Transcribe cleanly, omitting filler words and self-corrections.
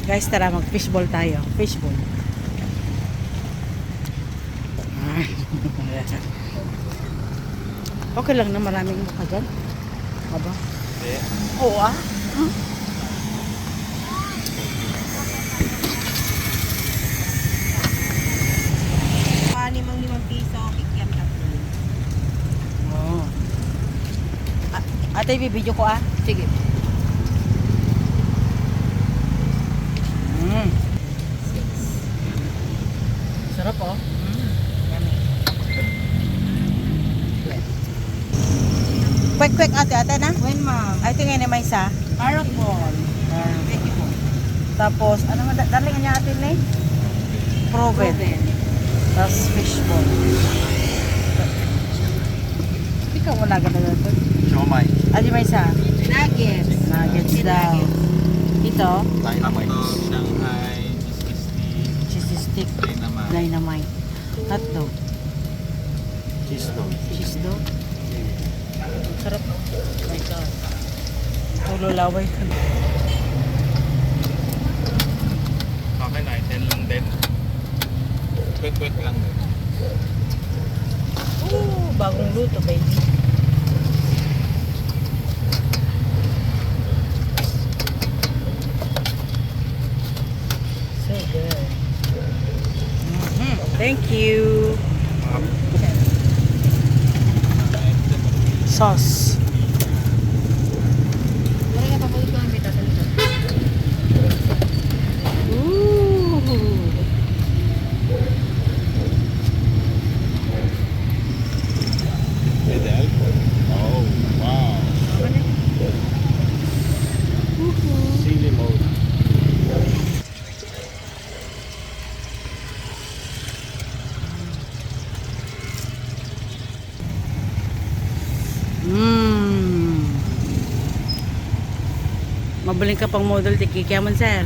Guys, tara mag-fishball tayo. Fishball. Okay lang na maraming mukha dyan. Aba? Oo ah. Limang piso, kikiam tatlo. Oo. Ate, bibidyo ko ah. Sige. Sarap oh. Quick ate na. When ma'am? Ay, tingin na may isa. Parrot ball. Thank you po. Tapos, ano nga, darling niya atin eh? Proven. Tapos fishball. Ikaw wala ka na doon. Siomay. Adi may isa. Nuggets. Nuggets daw. Ito, Dynamite. Shanghai, cheese stick. Dynamite. Dynamite. Hotdog. Cheese dog. Cheese dog. Sarap. Oh my God. Tulo laway ka. Okay na, 10 lang din. Quick lang din. Ooh, bagong luto, baby. So good. Thank you. Sauce. Wala nga papalit ko ang bita sa likod. Ooh. Pwede alcohol. Oh, wow. Silly mode. Mabaling ka pang model, tikikyaman sir.